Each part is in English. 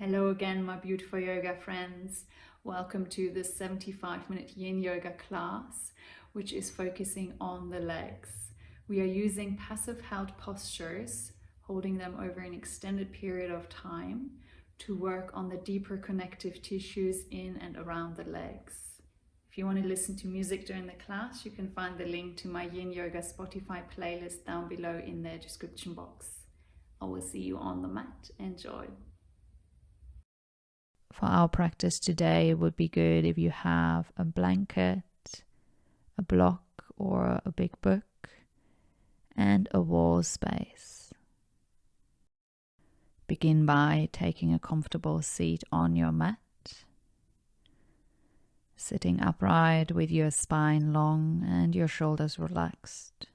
Hello again, my beautiful yoga friends. Welcome to this 75-minute yin yoga class, which is focusing on the legs. We are using passive held postures, holding them over an extended period of time to work on the deeper connective tissues in and around the legs. If you want to listen to music during the class, you can find the link to my yin yoga Spotify playlist down below in the description box. I will see you on the mat. Enjoy. For our practice today, it would be good if you have a blanket, a block or a big book, and a wall space. Begin by taking a comfortable seat on your mat, sitting upright with your spine long and your shoulders relaxed.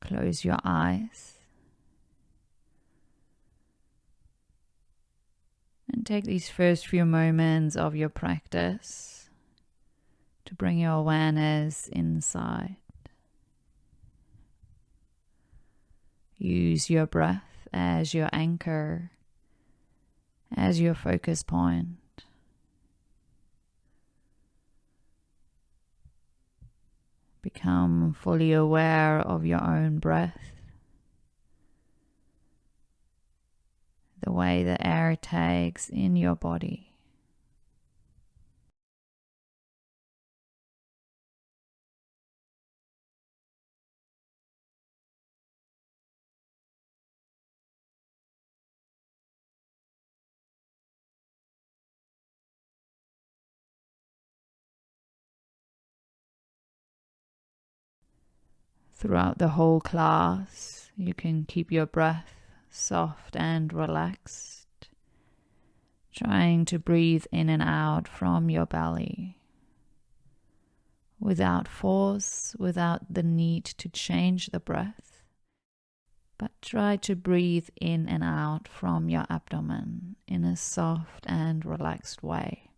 Close your eyes. And take these first few moments of your practice to bring your awareness inside. Use your breath as your anchor, as your focus point. Become fully aware of your own breath, the way the air takes in your body. Throughout the whole class, you can keep your breath soft and relaxed, trying to breathe in and out from your belly without force, without the need to change the breath, but try to breathe in and out from your abdomen in a soft and relaxed way.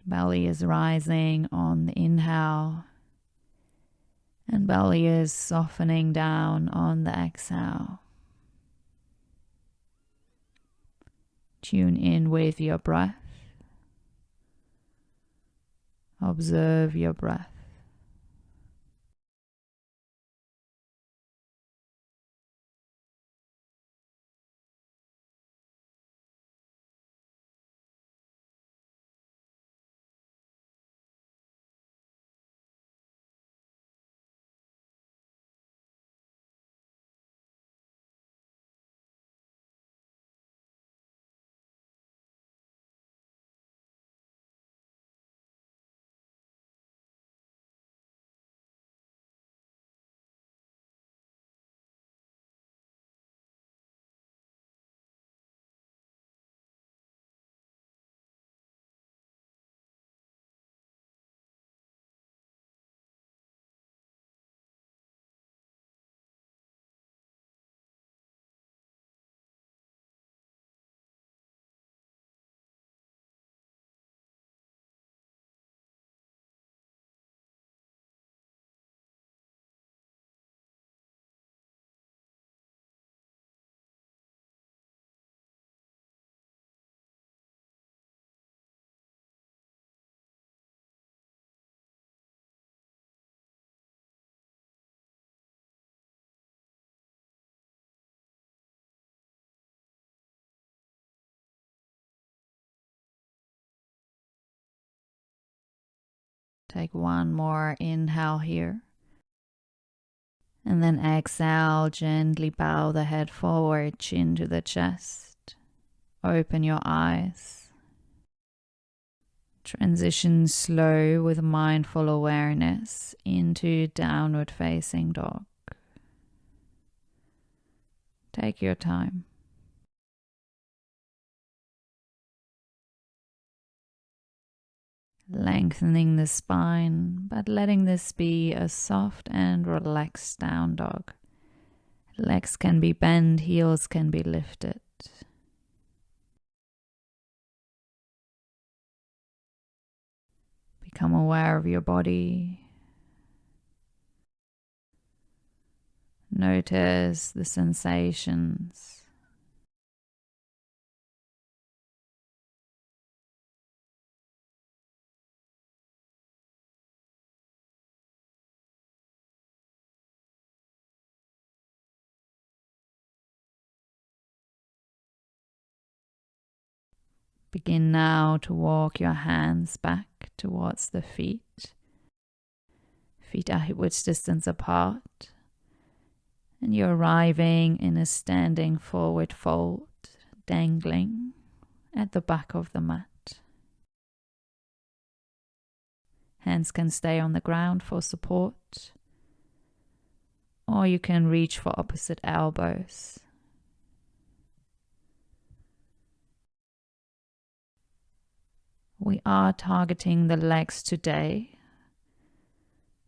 Belly is rising on the inhale, and belly is softening down on the exhale. Tune in with your breath. Observe your breath. Take one more inhale here. And then exhale, gently bow the head forward, chin to the chest. Open your eyes. Transition slow with mindful awareness into downward facing dog. Take your time. Lengthening the spine, but letting this be a soft and relaxed down dog. Legs can be bent, heels can be lifted. Become aware of your body. Notice the sensations. Begin now to walk your hands back towards the feet. Feet are hip-width distance apart. And you're arriving in a standing forward fold, dangling at the back of the mat. Hands can stay on the ground for support, or you can reach for opposite elbows. We are targeting the legs today,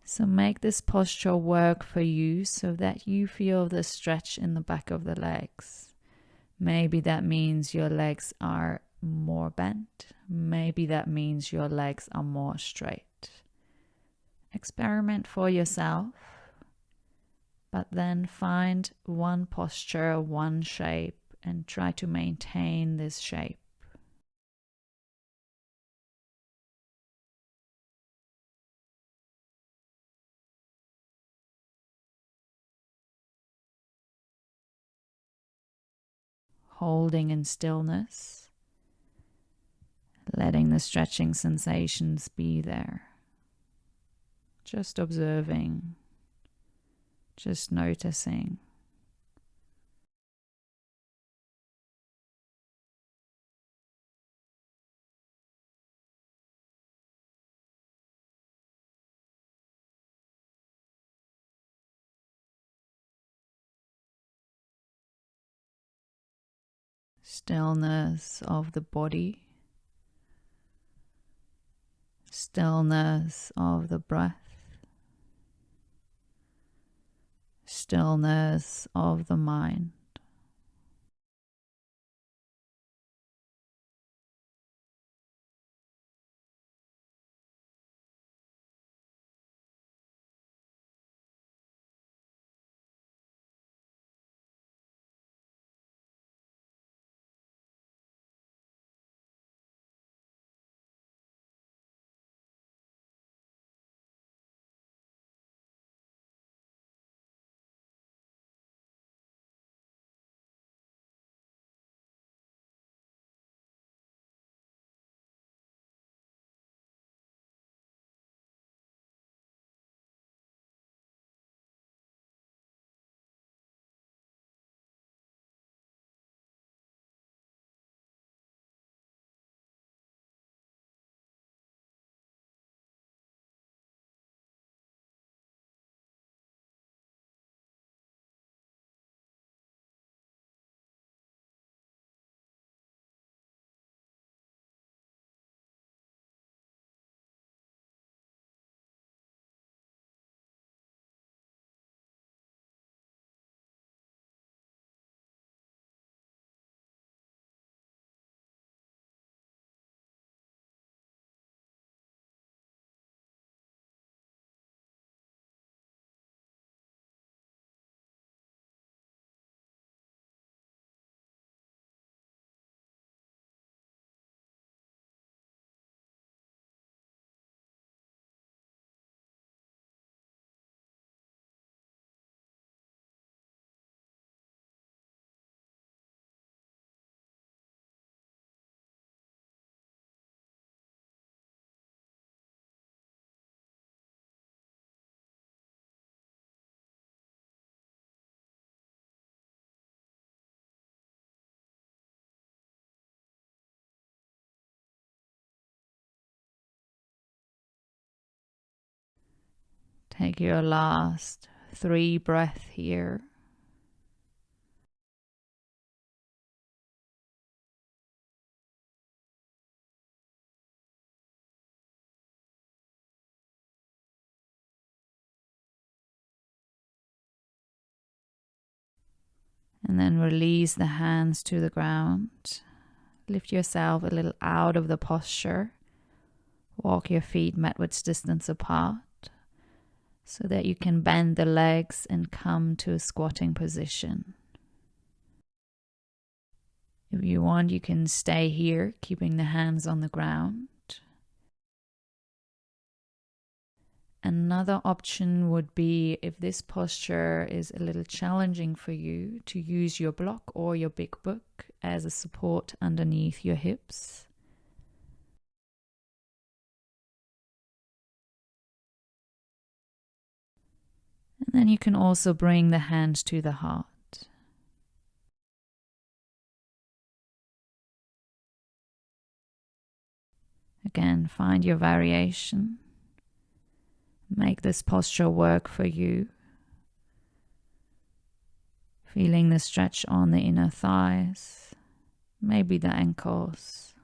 so make this posture work for you so that you feel the stretch in the back of the legs. Maybe that means your legs are more bent. Maybe that means your legs are more straight. Experiment for yourself, but then find one posture, one shape, and try to maintain this shape. Holding in stillness, letting the stretching sensations be there. Just observing, just noticing. Stillness of the body, stillness of the breath, stillness of the mind. Take your last 3 breaths here. And then release the hands to the ground. Lift yourself a little out of the posture. Walk your feet mat-width distance apart. so that you can bend the legs and come to a squatting position. If you want, you can stay here, keeping the hands on the ground. Another option would be, if this posture is a little challenging for you, to use your block or your big book as a support underneath your hips. And then you can also bring the hands to the heart. Again, find your variation. Make this posture work for you. Feeling the stretch on the inner thighs, maybe the ankles.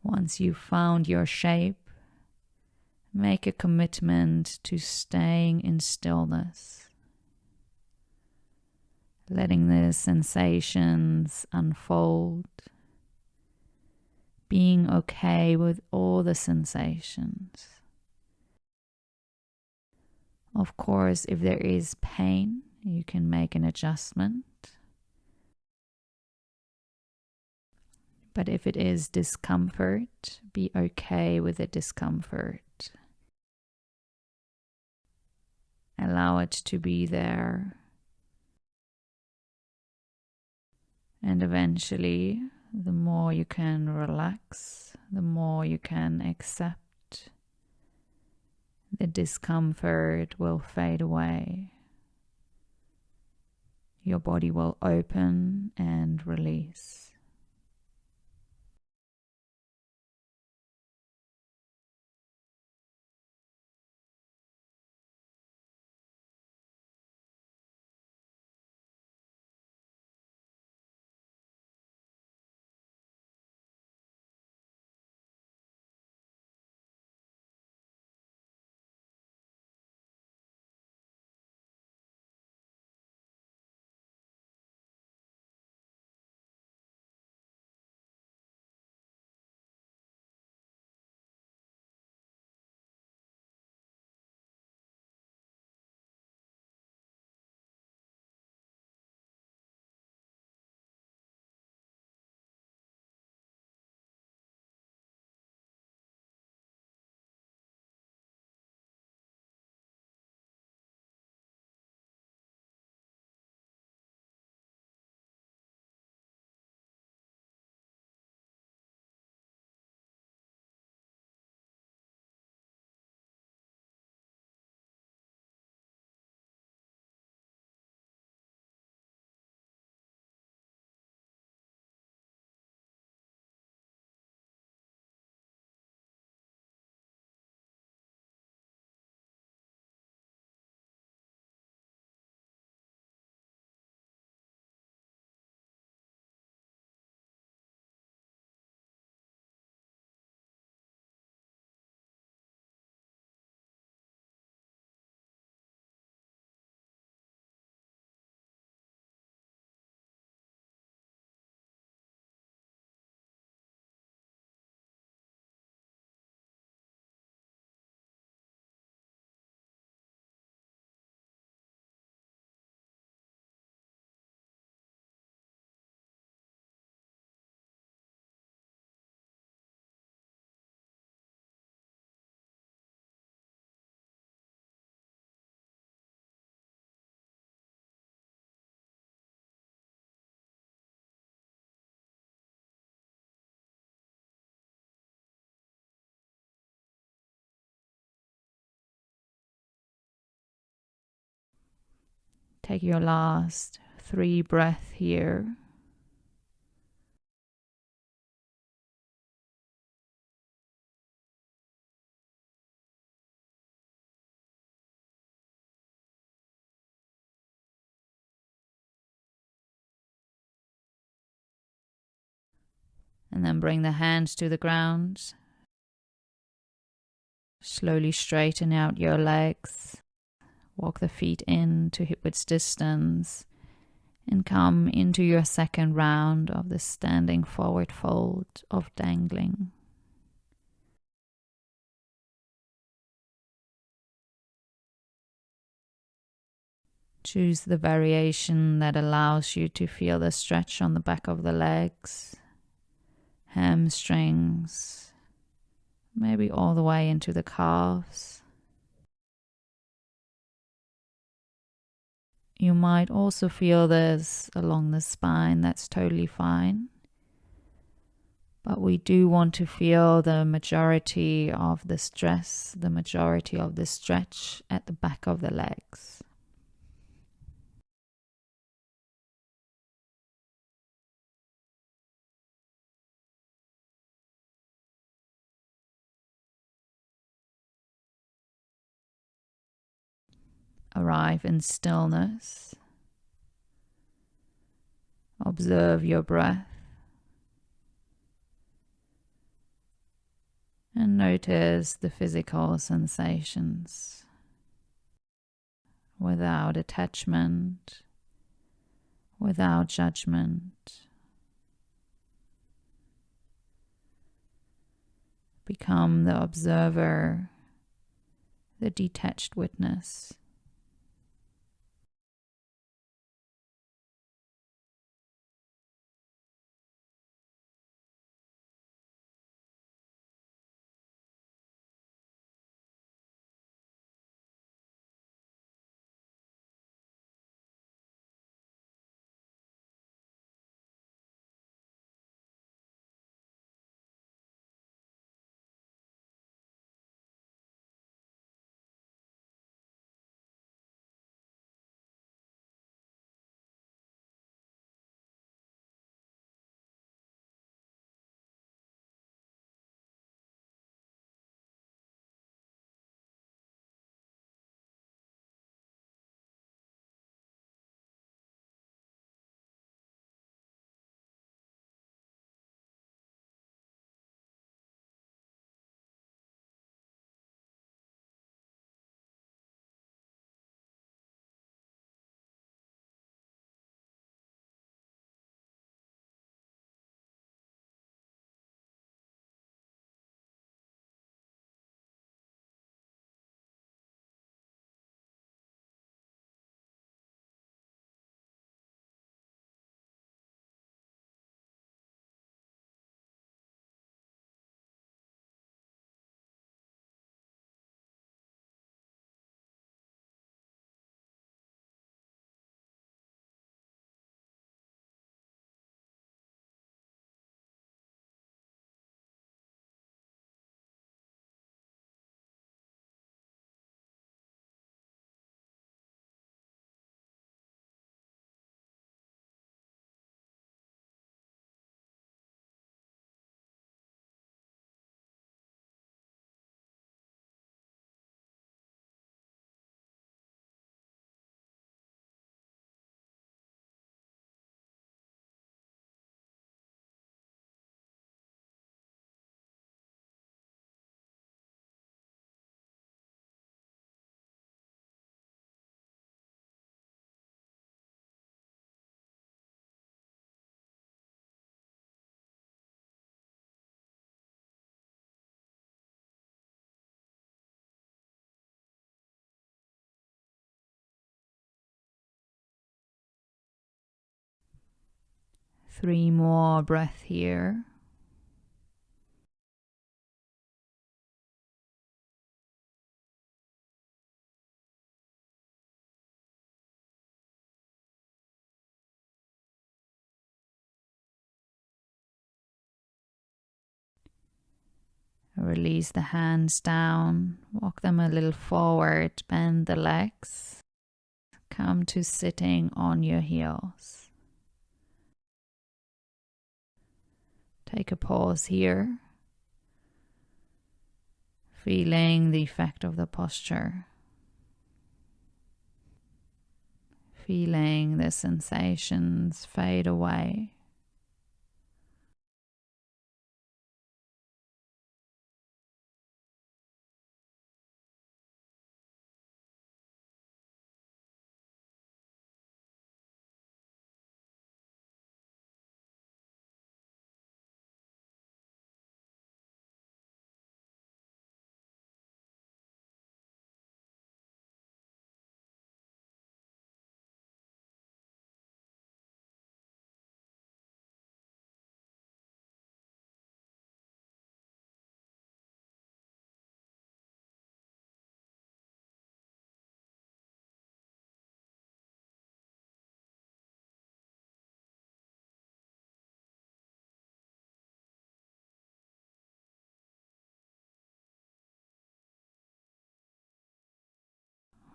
Once you've found your shape, make a commitment to staying in stillness, letting the sensations unfold, being okay with all the sensations. Of course, if there is pain, you can make an adjustment. But if it is discomfort, be okay with the discomfort. Allow it to be there. And eventually, the more you can relax, the more you can accept, the discomfort will fade away. Your body will open and release. Take your last 3 breaths here. And then bring the hands to the ground. Slowly straighten out your legs. Walk the feet in to hip width distance. and come into your second round of the standing forward fold of dangling. Choose the variation that allows you to feel the stretch on the back of the legs, hamstrings, maybe all the way into the calves. You might also feel this along the spine, that's totally fine. But we do want to feel the majority of the stress, the majority of the stretch at the back of the legs. Arrive in stillness. Observe your breath. And notice the physical sensations without attachment, without judgment. Become the observer, the detached witness. Three more breaths here. Release the hands down, walk them a little forward, bend the legs. Come to sitting on your heels. Take a pause here, feeling the effect of the posture, feeling the sensations fade away.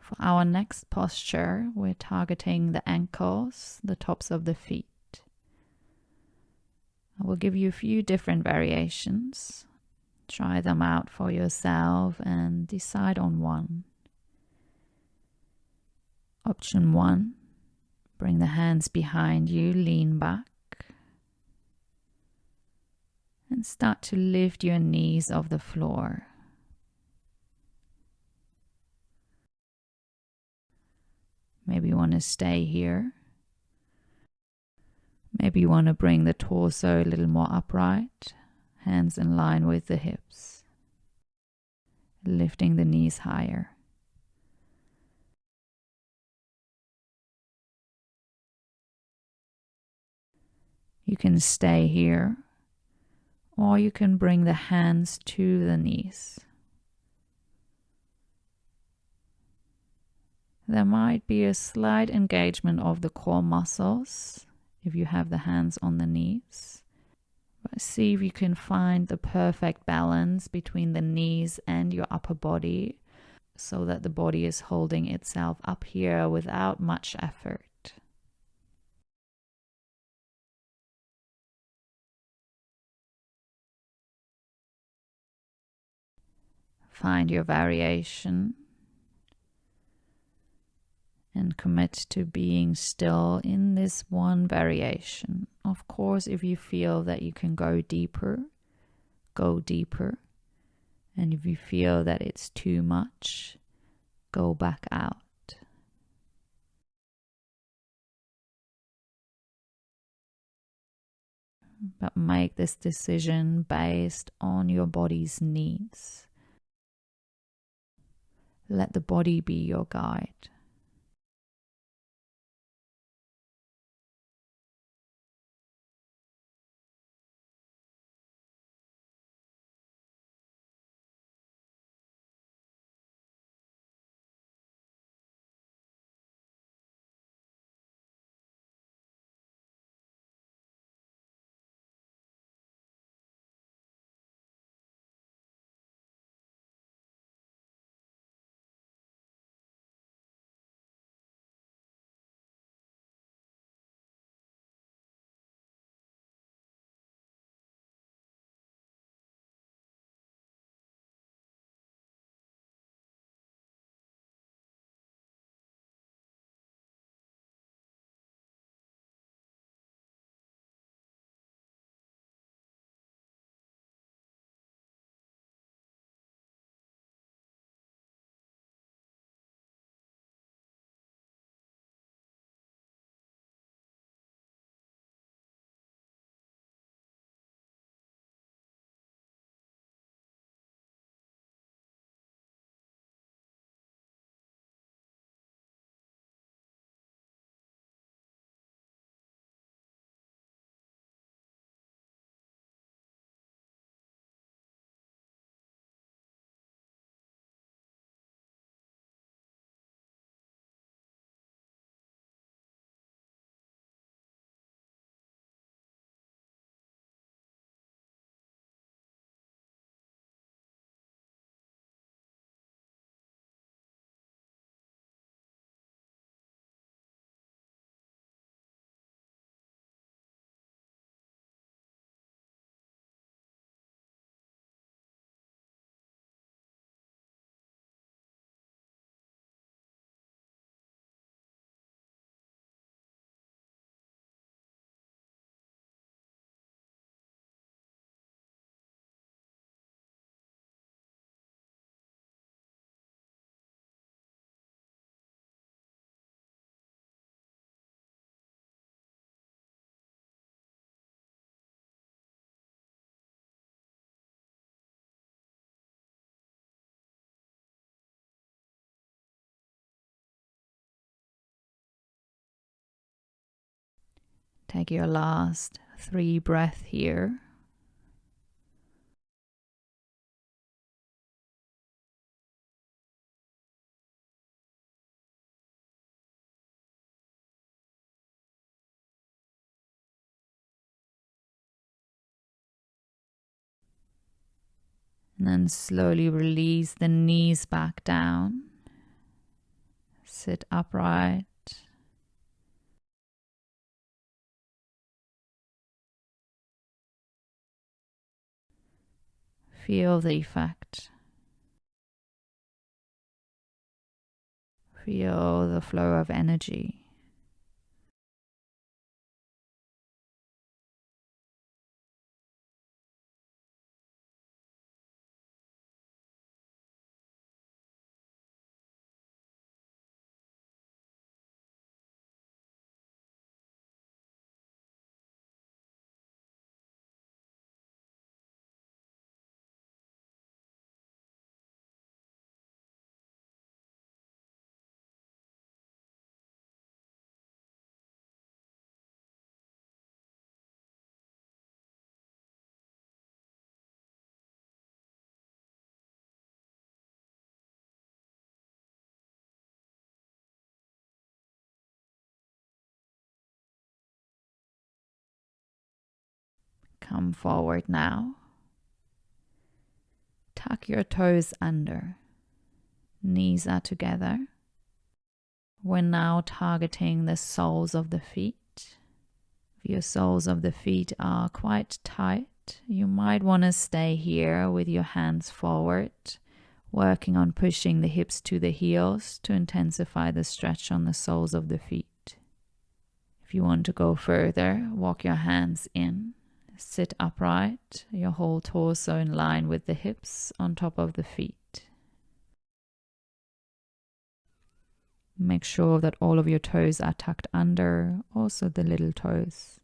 For our next posture, we're targeting the ankles, the tops of the feet. I will give you a few different variations. Try them out for yourself and decide on one. Option 1, bring the hands behind you, lean back, and start to lift your knees off the floor. Maybe you want to stay here. Maybe you want to bring the torso a little more upright, hands in line with the hips, lifting the knees higher. You can stay here, or you can bring the hands to the knees. There might be a slight engagement of the core muscles if you have the hands on the knees. But see if you can find the perfect balance between the knees and your upper body so that the body is holding itself up here without much effort. Find your variation and commit to being still in this one variation. Of course, if you feel that you can go deeper, go deeper. And if you feel that it's too much, go back out. But make this decision based on your body's needs. Let the body be your guide. Take your last 3 breaths here. And then slowly release the knees back down. Sit upright. Feel the effect. Feel the flow of energy. Come forward now. Tuck your toes under. Knees are together. We're now targeting the soles of the feet. If your soles of the feet are quite tight, you might want to stay here with your hands forward, working on pushing the hips to the heels to intensify the stretch on the soles of the feet. If you want to go further, walk your hands in. Sit upright, your whole torso in line with the hips on top of the feet. Make sure that all of your toes are tucked under, also the little toes.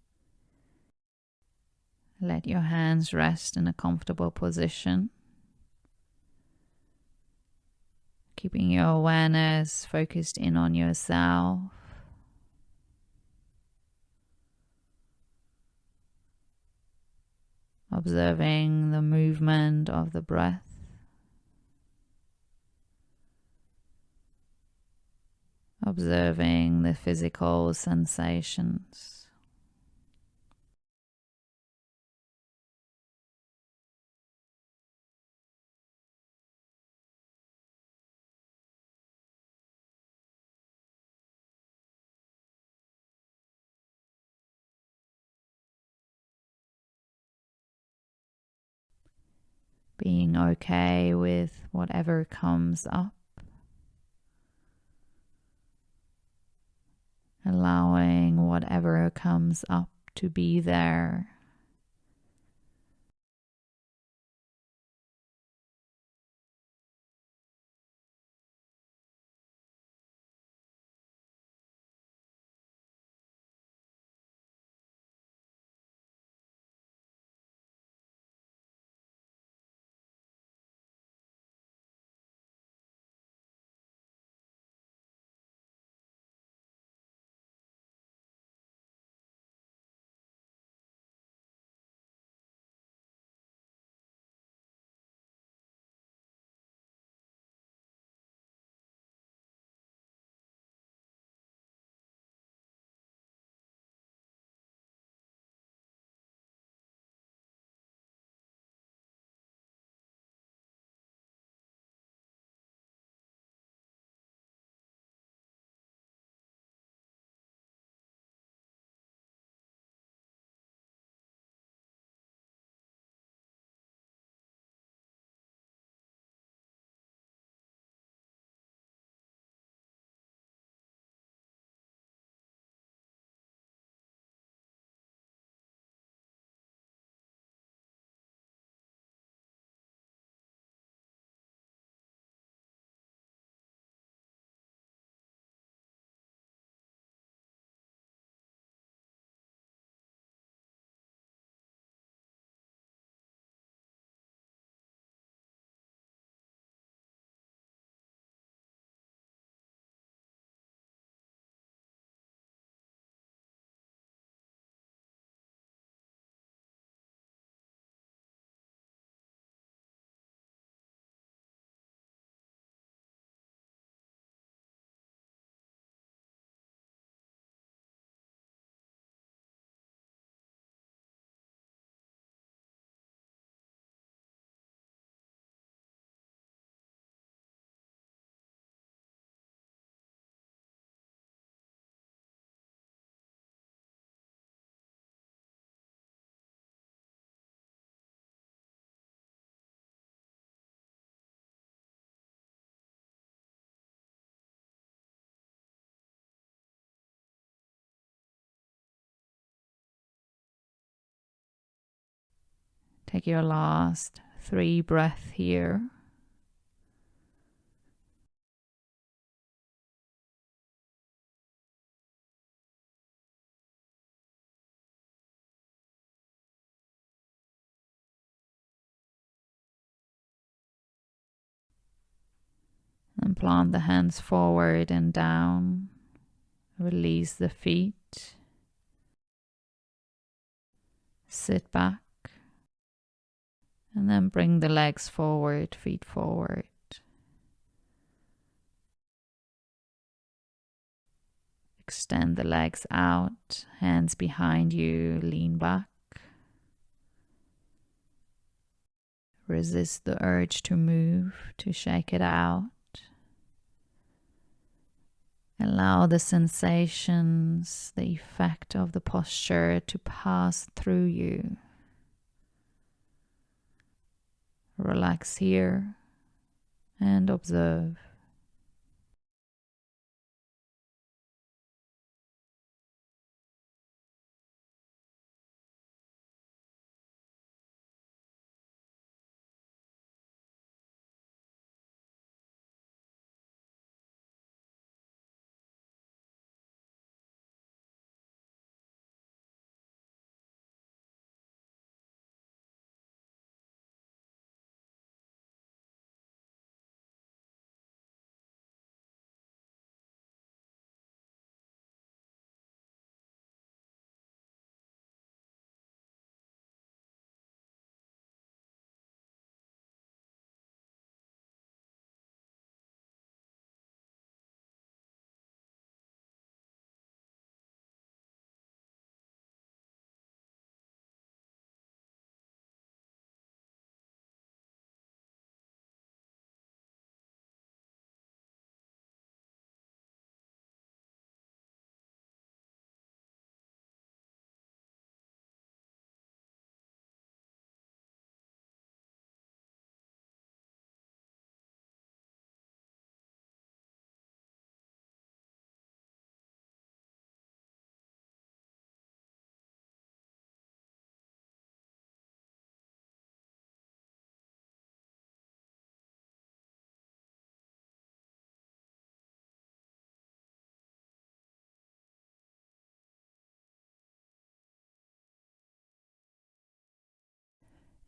Let your hands rest in a comfortable position. Keeping your awareness focused in on yourself. Observing the movement of the breath. Observing the physical sensations. Being okay with whatever comes up. Allowing whatever comes up to be there. Take your last 3 breaths here. And plant the hands forward and down. Release the feet. Sit back. And then bring the legs forward, feet forward. Extend the legs out, hands behind you, lean back. Resist the urge to move, to shake it out. Allow the sensations, the effect of the posture to pass through you. Relax here and observe.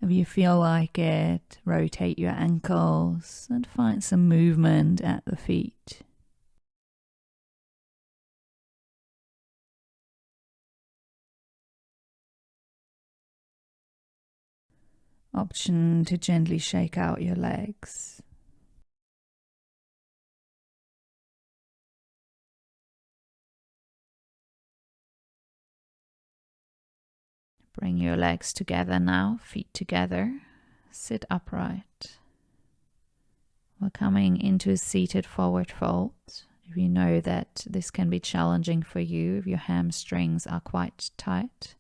If you feel like it, rotate your ankles and find some movement at the feet. Option to gently shake out your legs. Bring your legs together now, feet together. Sit upright. We're coming into a seated forward fold. If you know that this can be challenging for you, if your hamstrings are quite tight,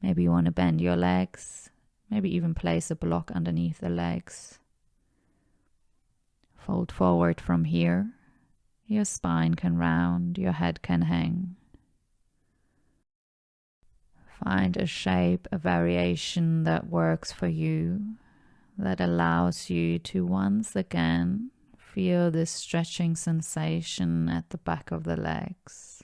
maybe you want to bend your legs, maybe even place a block underneath the legs. Fold forward from here. Your spine can round, your head can hang. Find a shape, a variation that works for you, that allows you to once again feel this stretching sensation at the back of the legs.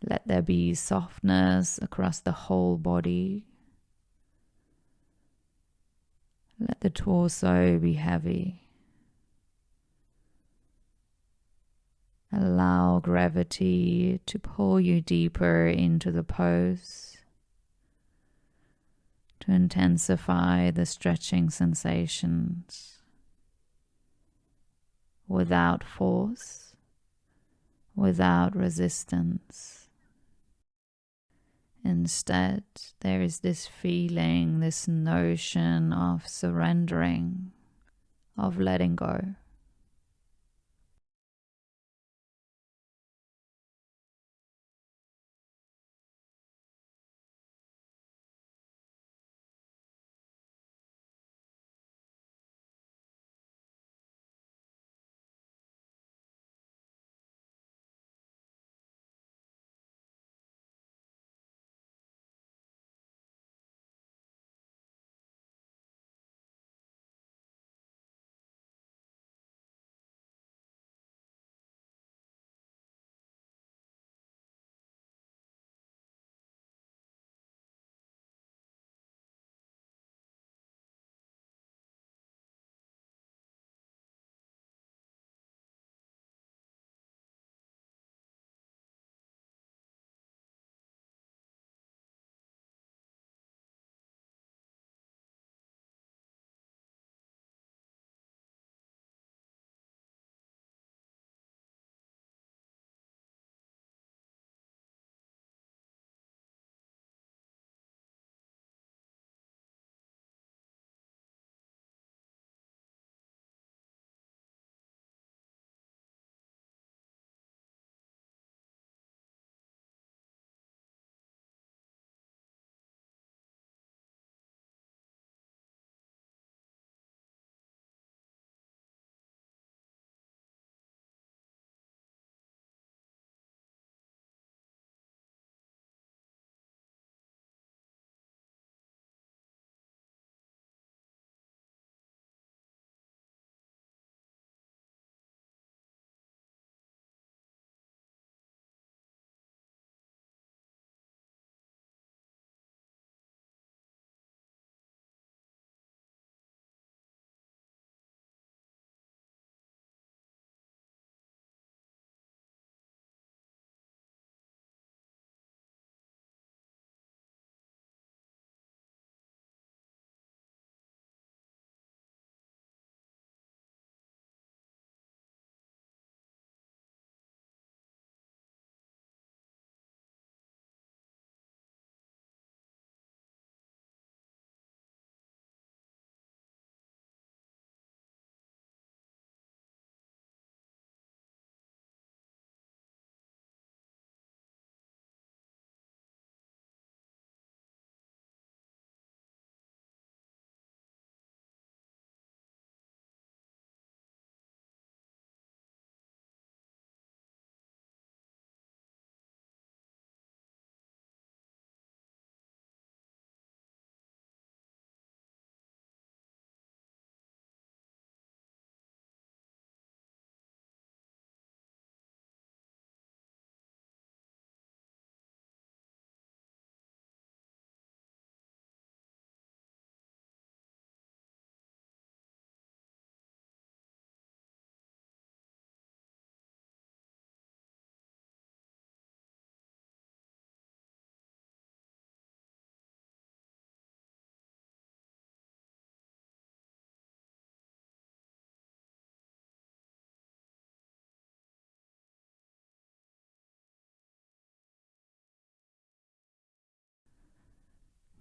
Let there be softness across the whole body. Let the torso be heavy. Allow gravity to pull you deeper into the pose, to intensify the stretching sensations without force, without resistance. Instead, there is this feeling, this notion of surrendering, of letting go.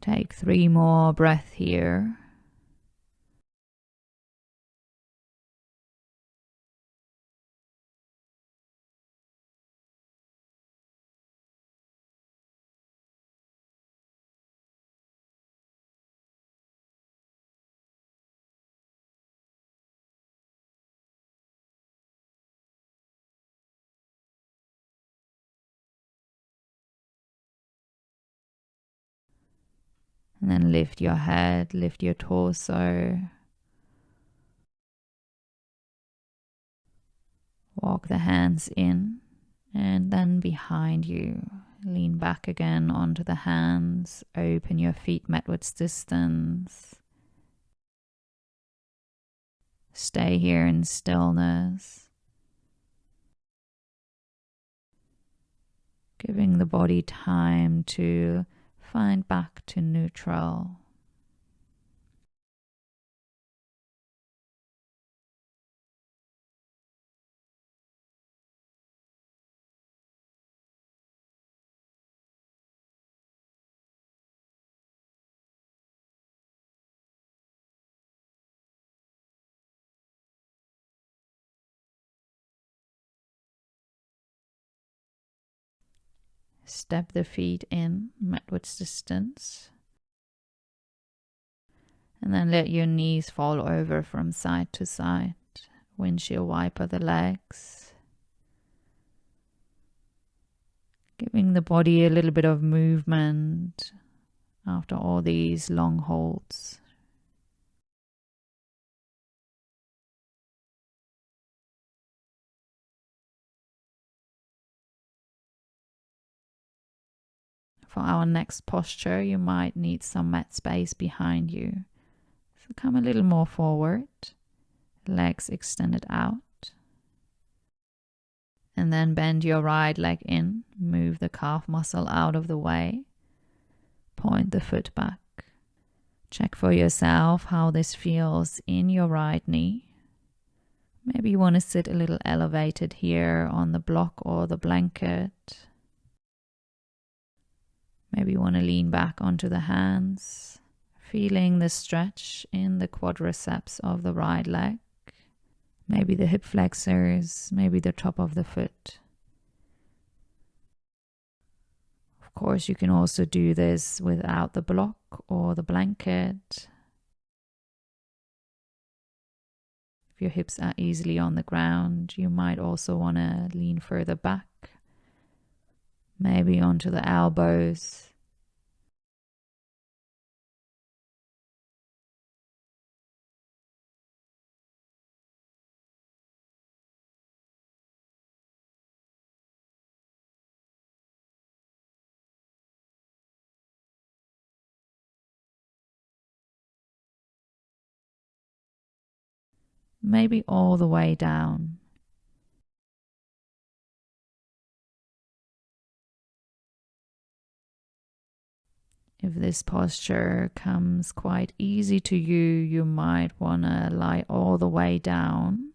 Take 3 more breaths here. And then lift your head, lift your torso. Walk the hands in and then behind you. Lean back again onto the hands. Open your feet midwards distance. Stay here in stillness. Giving the body time to find back to neutral. Step the feet in midwards distance. And then let your knees fall over from side to side. Windshield wiper the legs. Giving the body a little bit of movement after all these long holds. For our next posture, you might need some mat space behind you. So come a little more forward, legs extended out. And then bend your right leg in, move the calf muscle out of the way, point the foot back. Check for yourself how this feels in your right knee. Maybe you want to sit a little elevated here on the block or the blanket. Maybe you want to lean back onto the hands, feeling the stretch in the quadriceps of the right leg. Maybe the hip flexors, maybe the top of the foot. Of course, you can also do this without the block or the blanket. If your hips are easily on the ground, you might also want to lean further back. Maybe onto the elbows. Maybe all the way down. If this posture comes quite easy to you, you might want to lie all the way down,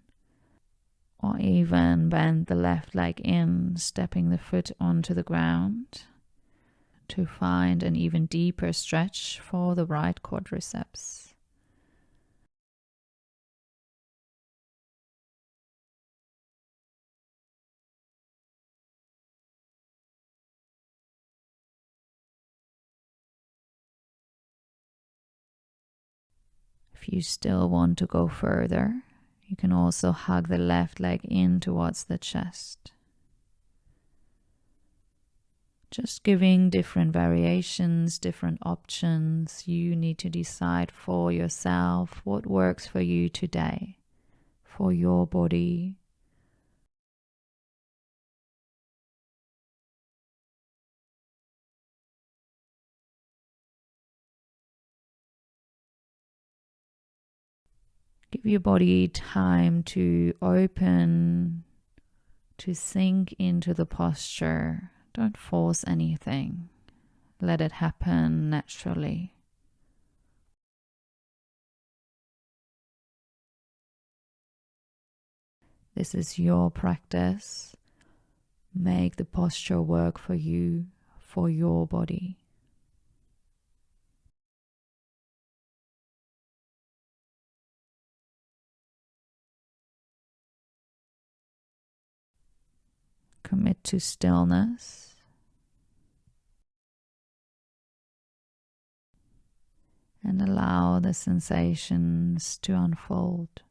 or even bend the left leg in, stepping the foot onto the ground to find an even deeper stretch for the right quadriceps. If you still want to go further, you can also hug the left leg in towards the chest. Just giving different variations, different options. You need to decide for yourself what works for you today, for your body. Give your body time to open, to sink into the posture. Don't force anything. Let it happen naturally. This is your practice. Make the posture work for you, for your body. Commit to stillness. And allow the sensations to unfold.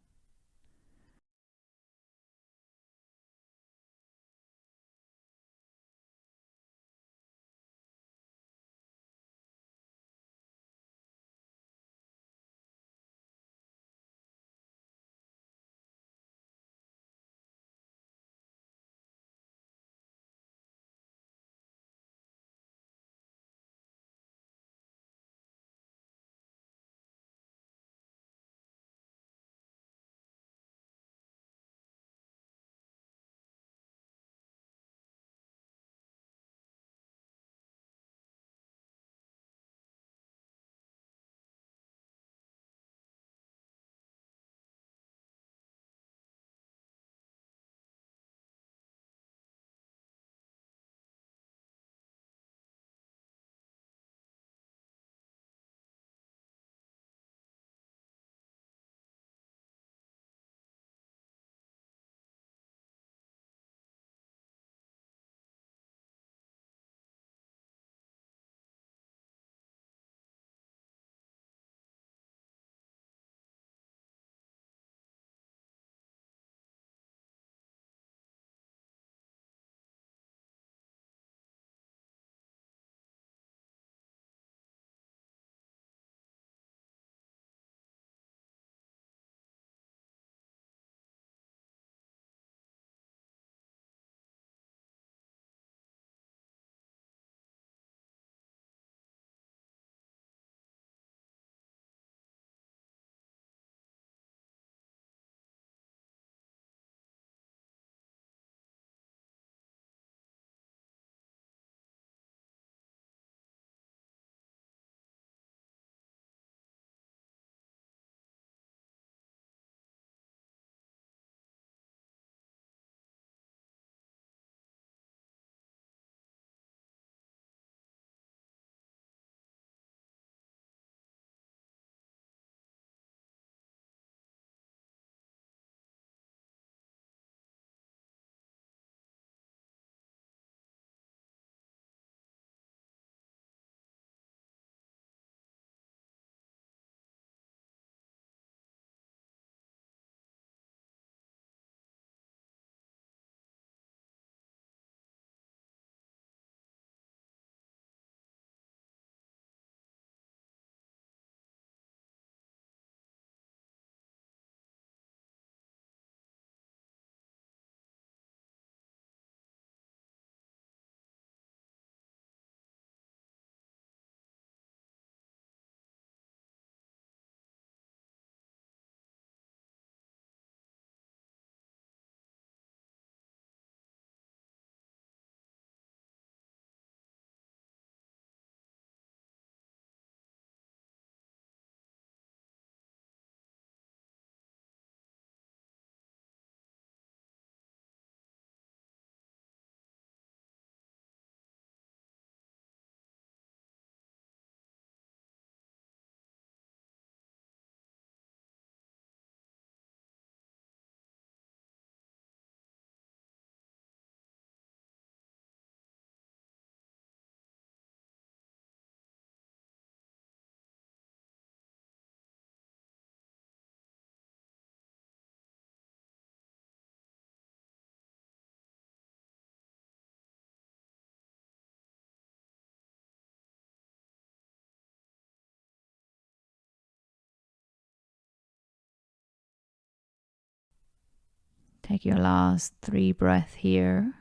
Take your last 3 breaths here.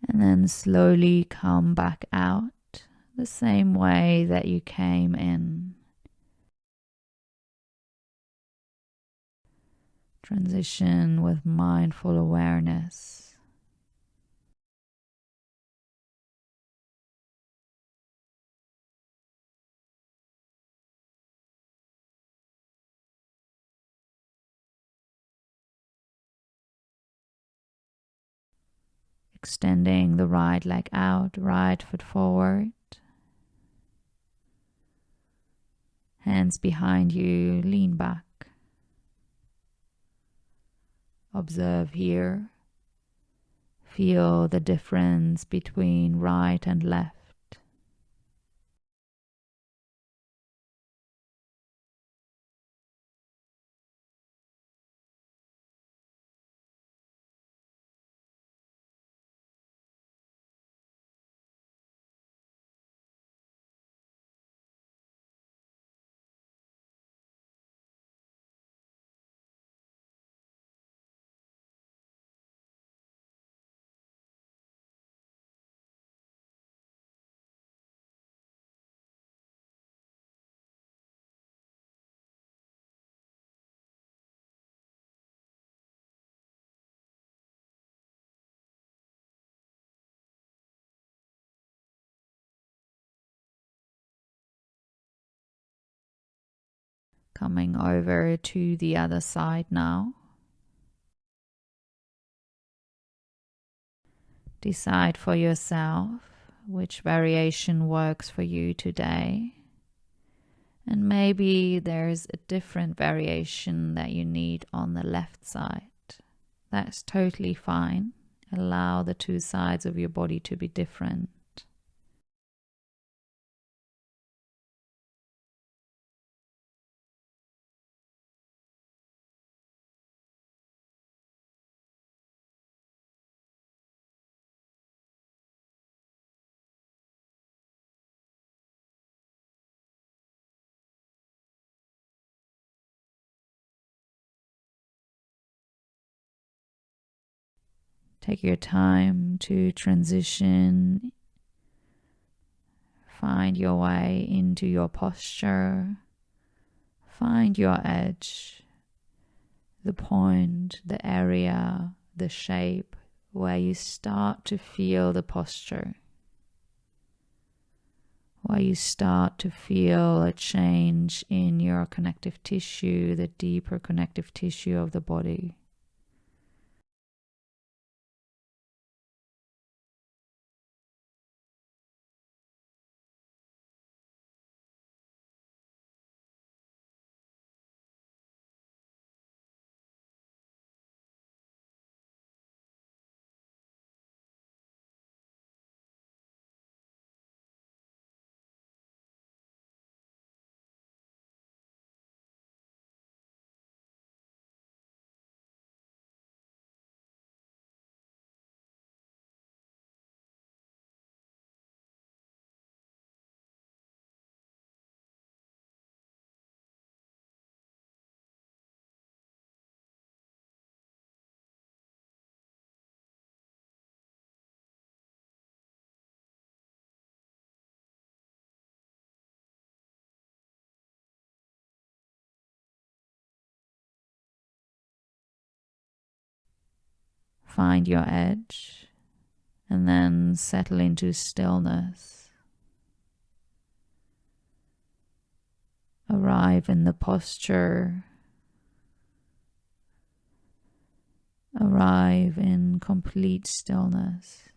And then slowly come back out the same way that you came in. Transition with mindful awareness. Extending the right leg out, right foot forward. Hands behind you, lean back. Observe here. Feel the difference between right and left. Coming over to the other side now. Decide for yourself which variation works for you today. And maybe there's a different variation that you need on the left side. That's totally fine. Allow the two sides of your body to be different. Take your time to transition. Find your way into your posture. Find your edge, the point, the area, the shape where you start to feel the posture, where you start to feel a change in your connective tissue, the deeper connective tissue of the body. Find your edge and then settle into stillness. Arrive in the posture. Arrive in complete stillness.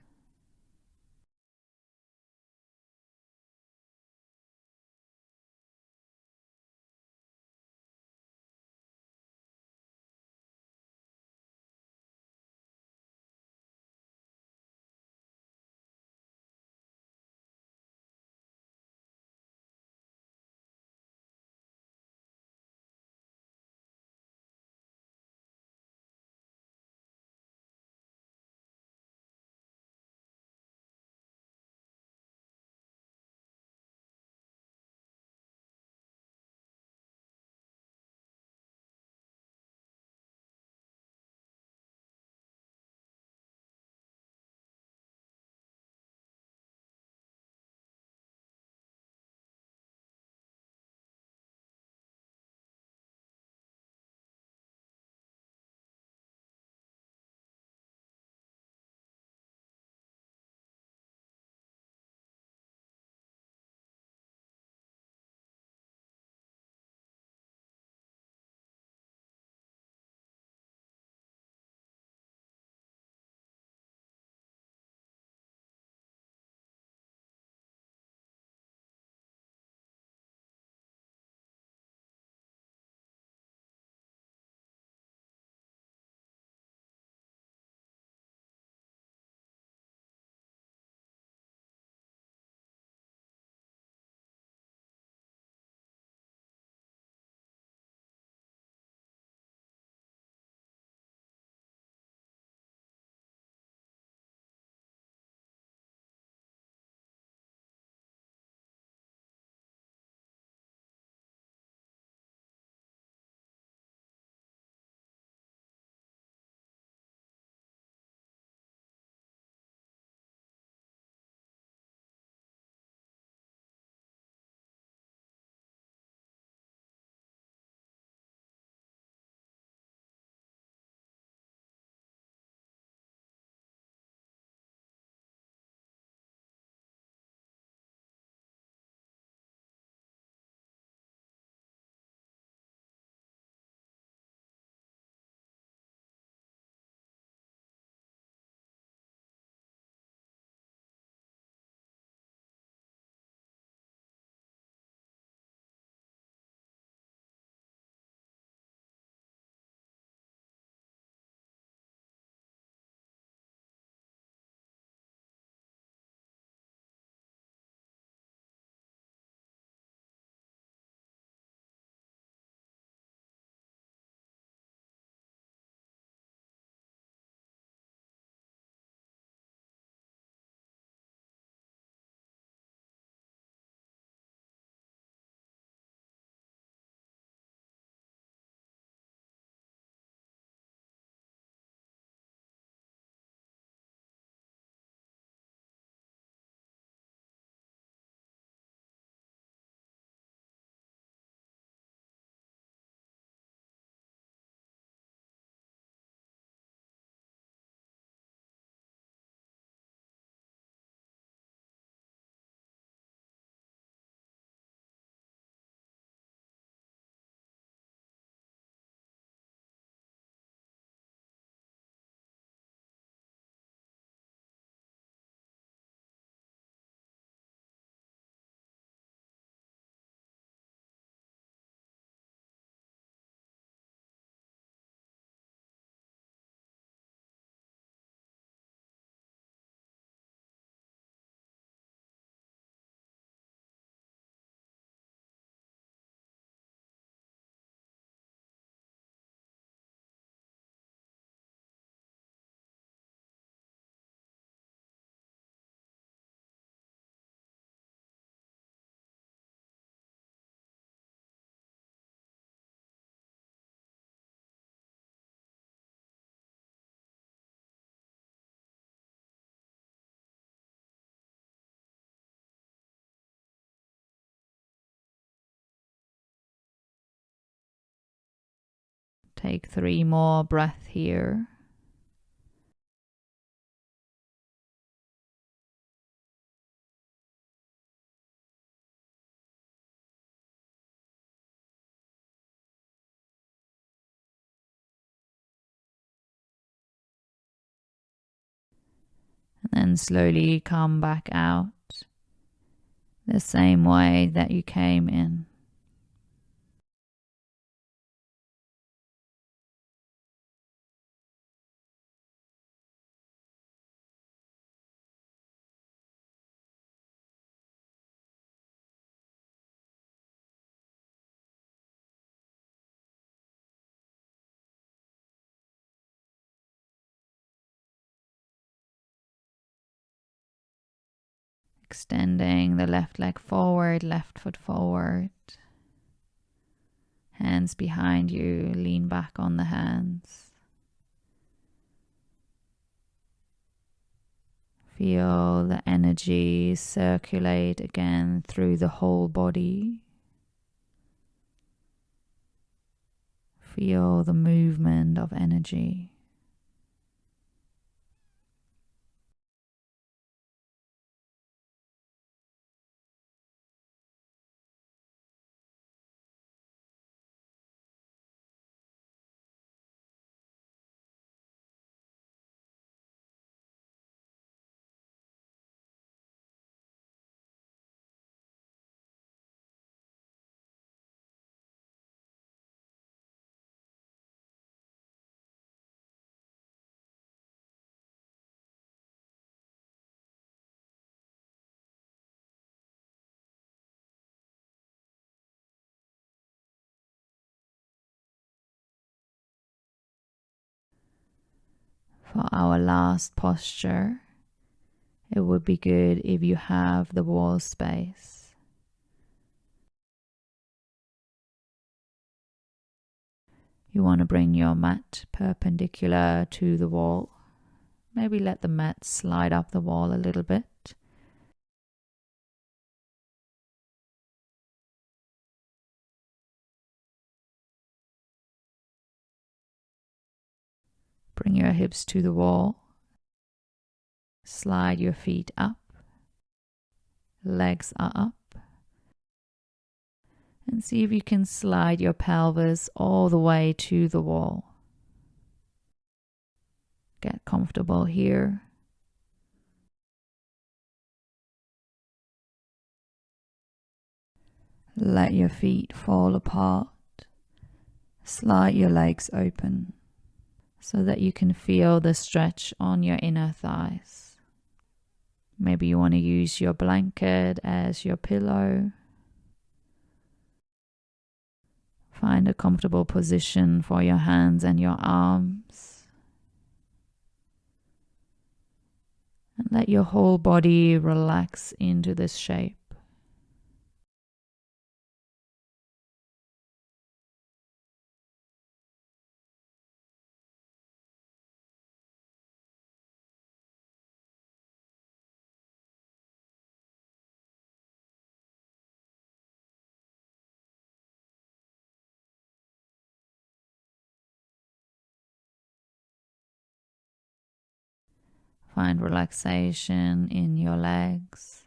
Take 3 more breaths here. And then slowly come back out the same way that you came in. Extending the left leg forward, left foot forward. Hands behind you, lean back on the hands. Feel the energy circulate again through the whole body. Feel the movement of energy. For our last posture, it would be good if you have the wall space. You want to bring your mat perpendicular to the wall. Maybe let the mat slide up the wall a little bit. Bring your hips to the wall. Slide your feet up. Legs are up. And see if you can slide your pelvis all the way to the wall. Get comfortable here. Let your feet fall apart. Slide your legs open so that you can feel the stretch on your inner thighs. Maybe you want to use your blanket as your pillow. Find a comfortable position for your hands and your arms. And let your whole body relax into this shape. Find relaxation in your legs,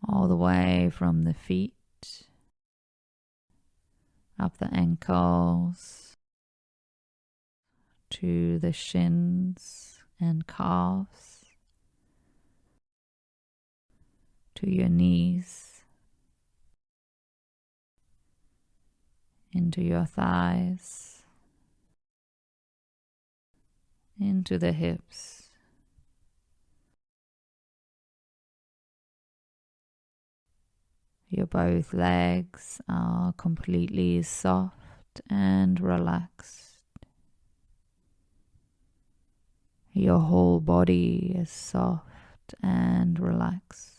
all the way from the feet, up the ankles, to the shins and calves, to your knees, into your thighs, into the hips. Your both legs are completely soft and relaxed. Your whole body is soft and relaxed.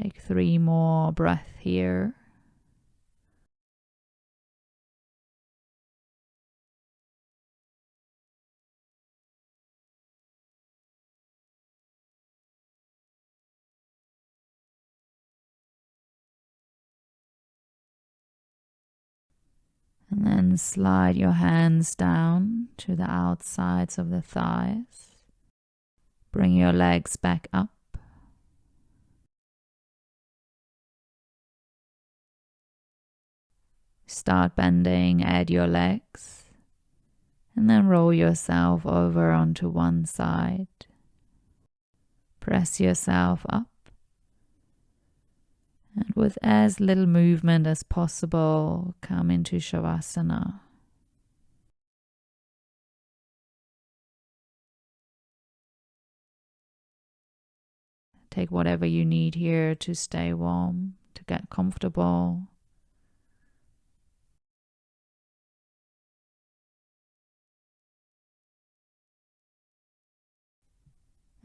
Take 3 more breaths here. And then slide your hands down to the outsides of the thighs. Bring your legs back up. Start bending at your legs. And then roll yourself over onto one side. Press yourself up. And with as little movement as possible, come into Shavasana. Take whatever you need here to stay warm, to get comfortable.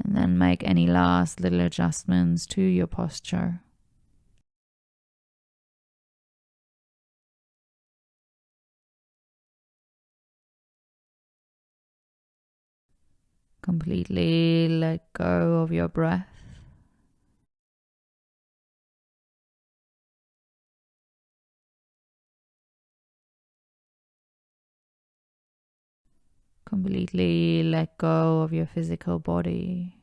And then make any last little adjustments to your posture. Completely let go of your breath. Completely let go of your physical body.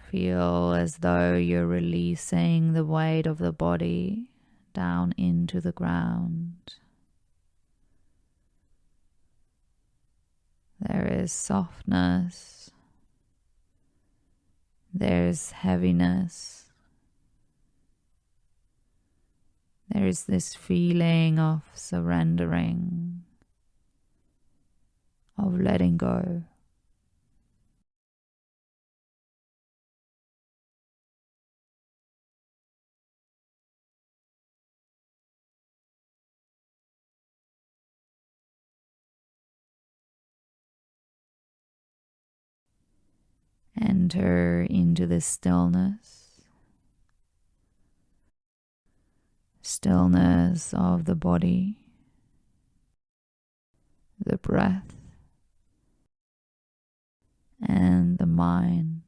Feel as though you're releasing the weight of the body down into the ground. There is softness. There's heaviness. There is this feeling of surrendering, of letting go. Enter into the stillness. Stillness of the body, the breath, and the mind.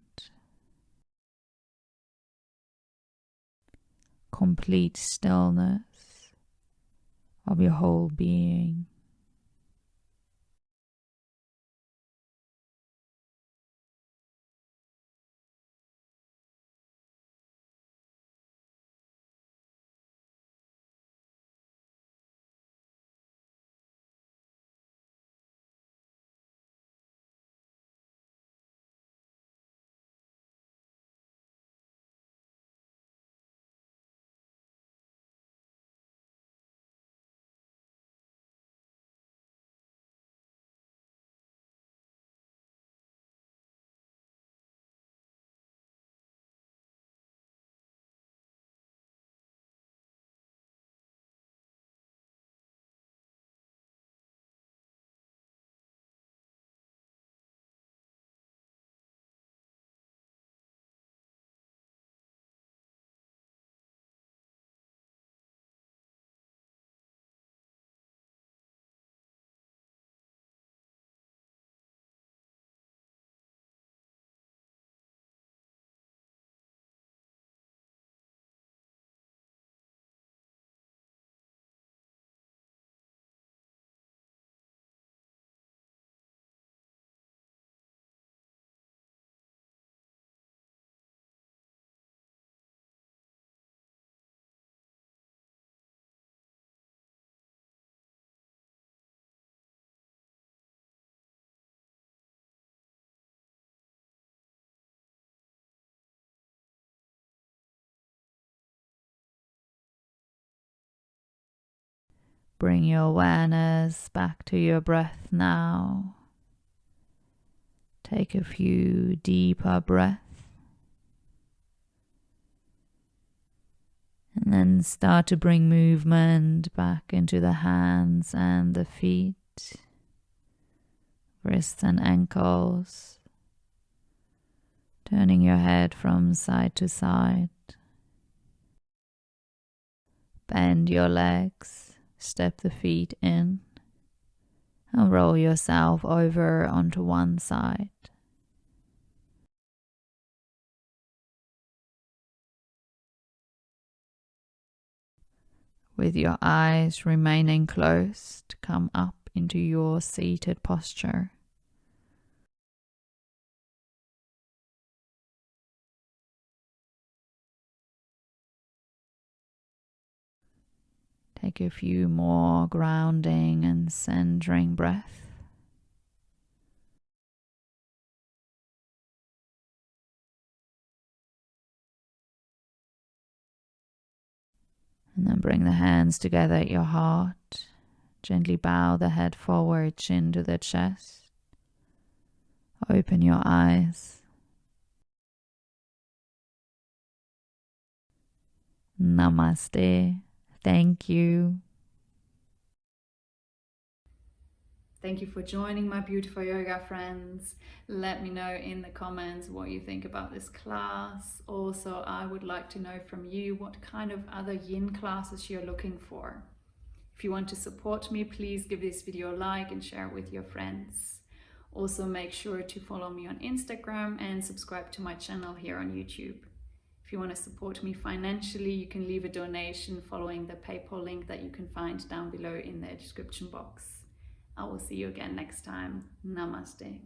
Complete stillness of your whole being. Bring your awareness back to your breath now. Take a few deeper breaths. And then start to bring movement back into the hands and the feet, wrists and ankles, turning your head from side to side. Bend your legs, step the feet in, and roll yourself over onto one side. With your eyes remaining closed, come up into your seated posture. Take a few more grounding and centering breaths. And then bring the hands together at your heart. Gently bow the head forward, chin to the chest. Open your eyes. Namaste. Thank you. Thank you for joining, my beautiful yoga friends. Let me know in the comments what you think about this class. Also, I would like to know from you what kind of other yin classes you're looking for. If you want to support me, please give this video a like and share it with your friends. Also, make sure to follow me on Instagram and subscribe to my channel here on YouTube. If you want to support me financially, you can leave a donation following the PayPal link that you can find down below in the description box. I will see you again next time. Namaste.